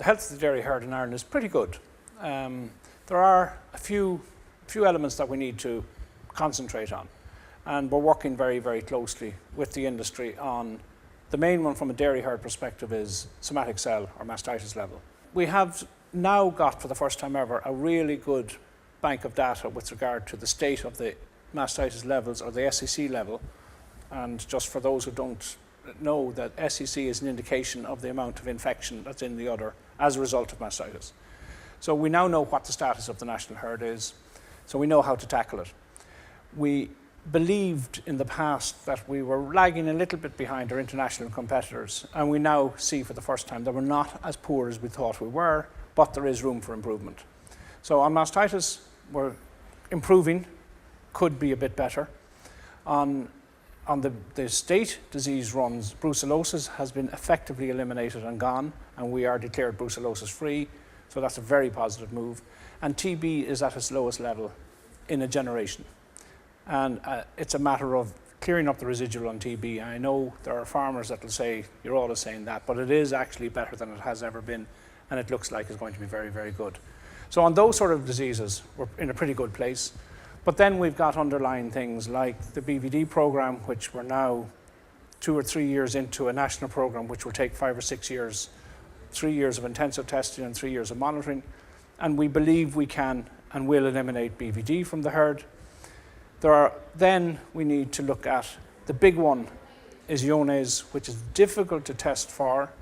the health of the dairy herd in Ireland is pretty good. There are a few elements that we need to concentrate on, and we're working very, very closely with the industry on the main one from a dairy herd perspective is somatic cell or mastitis level. We have now got, for the first time ever, a really good bank of data with regard to the state of the mastitis levels or the SEC level. And just for those who don't know, that SEC is an indication of the amount of infection that's in the udder as a result of mastitis. So we now know what the status of the national herd is, so we know how to tackle it. We believed in the past that we were lagging a little bit behind our international competitors, and we now see for the first time that we're not as poor as we thought we were, but there is room for improvement. So on mastitis, we're improving, could be a bit better. On the state disease runs, brucellosis has been effectively eliminated and gone, and we are declared brucellosis free, so that's a very positive move. And TB is at its lowest level in a generation. And it's a matter of clearing up the residual on TB. I know there are farmers that will say, you're always saying that, but it is actually better than it has ever been, and it looks like it's going to be very, very good. So on those sort of diseases, we're in a pretty good place. But then we've got underlying things like the BVD program, which we're now 2 or 3 years into a national program, which will take 5 or 6 years, 3 years of intensive testing and 3 years of monitoring. And we believe we can and will eliminate BVD from the herd. Then we need to look at, the big one is Iones, which is difficult to test for,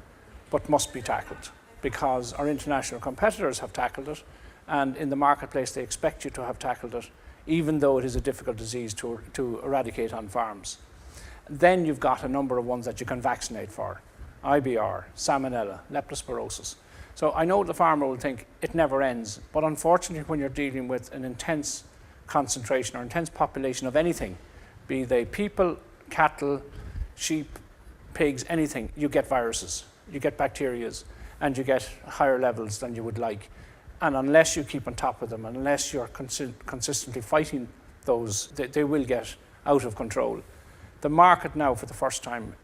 but must be tackled because our international competitors have tackled it, and in the marketplace they expect you to have tackled it, even though it is a difficult disease to eradicate on farms. Then you've got a number of ones that you can vaccinate for, IBR, Salmonella, Leptospirosis. So I know the farmer will think it never ends, but unfortunately when you're dealing with an intense concentration or intense population of anything, be they people, cattle, sheep, pigs, anything, you get viruses, you get bacterias, and you get higher levels than you would like. And unless you keep on top of them, unless you're consistently fighting those, they will get out of control. The market now, for the first time,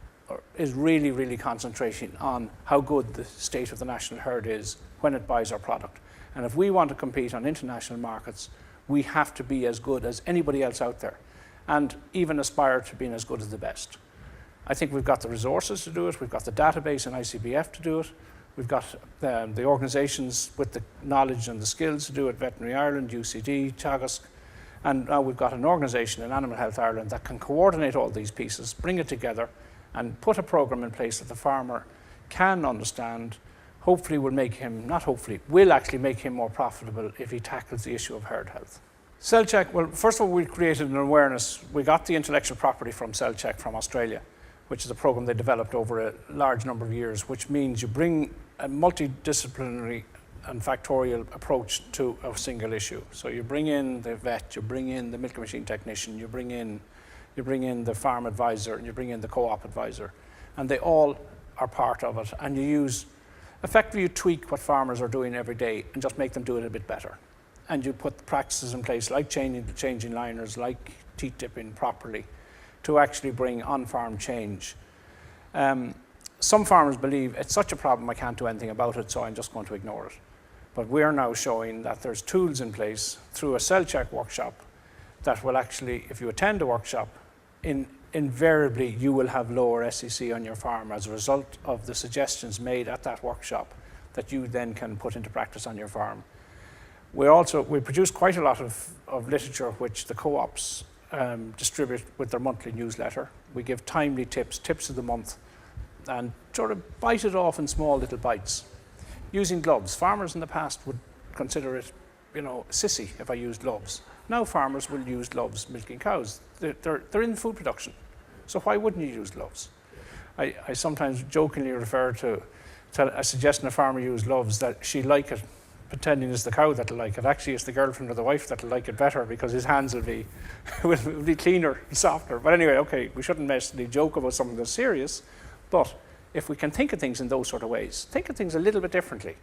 is really, really concentrating on how good the state of the national herd is when it buys our product. And if we want to compete on international markets, we have to be as good as anybody else out there, and even aspire to being as good as the best. I think we've got the resources to do it, we've got the database and ICBF to do it, we've got the organisations with the knowledge and the skills to do it, Veterinary Ireland, UCD, Teagasc, and now we've got an organisation in Animal Health Ireland that can coordinate all these pieces, bring it together, and put a programme in place that the farmer can understand. Hopefully will make him, not hopefully, will actually make him more profitable if he tackles the issue of herd health. CellCheck, well, first of all, we created an awareness. We got the intellectual property from CellCheck from Australia, which is a program they developed over a large number of years, which means you bring a multidisciplinary and factorial approach to a single issue. So you bring in the vet, you bring in the milking machine technician, you bring in the farm advisor, and you bring in the co-op advisor, and they all are part of it, and effectively you tweak what farmers are doing every day and just make them do it a bit better. And you put the practices in place like changing liners, like teat dipping properly, to actually bring on-farm change. Some farmers believe it's such a problem I can't do anything about it, so I'm just going to ignore it. But we're now showing that there's tools in place through a CellCheck workshop that will actually, if you attend a workshop, invariably you will have lower SEC on your farm as a result of the suggestions made at that workshop that you then can put into practice on your farm. We produce quite a lot of literature which the co-ops distribute with their monthly newsletter. We give timely tips of the month, and sort of bite it off in small little bites. Using gloves. Farmers in the past would consider it, sissy if I used gloves. Now farmers will use gloves milking cows. They're in food production, so why wouldn't you use gloves? I sometimes jokingly refer to a suggestion a farmer use gloves that she like it, pretending it's the cow that'll like it. Actually, it's the girlfriend or the wife that'll like it better because his hands will be cleaner and softer. But anyway, okay, we shouldn't necessarily joke about something that's serious, but if we can think of things in those sort of ways, think of things a little bit differently.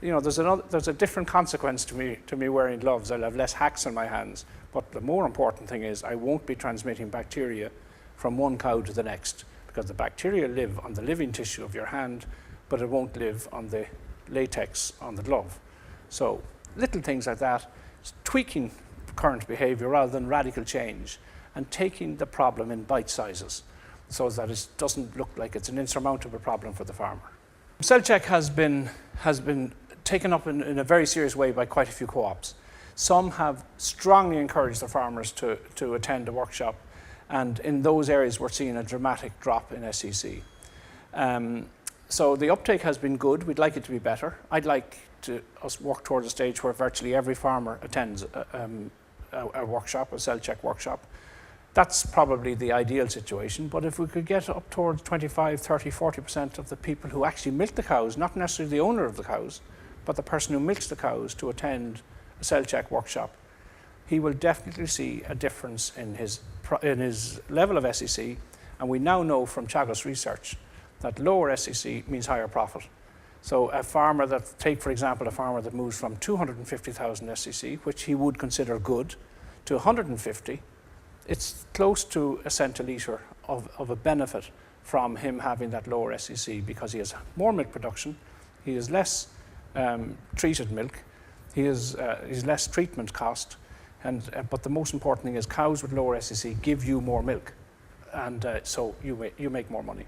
There's a different consequence to me wearing gloves. I'll have less hacks in my hands. But the more important thing is I won't be transmitting bacteria from one cow to the next, because the bacteria live on the living tissue of your hand, but it won't live on the latex on the glove. So little things like that, tweaking current behaviour rather than radical change, and taking the problem in bite sizes so that it doesn't look like it's an insurmountable problem for the farmer. Cell check has been taken up in a very serious way by quite a few co-ops. Some have strongly encouraged the farmers to attend a workshop, and in those areas we're seeing a dramatic drop in SEC. So the uptake has been good. We'd like it to be better. I'd like us work towards a stage where virtually every farmer attends a workshop, a cell check workshop. That's probably the ideal situation, but if we could get up towards 25, 30, 40% of the people who actually milk the cows, not necessarily the owner of the cows, but the person who milks the cows, to attend a cell check workshop, he will definitely see a difference in his level of SEC. And we now know from Teagasc research that lower SEC means higher profit. So a farmer that, take for example a farmer that moves from 250,000 SEC, which he would consider good, to 150, it's close to a cent a litre of a benefit from him having that lower SEC, because he has more milk production, he has less treated milk, he has less treatment cost, but the most important thing is cows with lower SEC give you more milk, and so you make more money.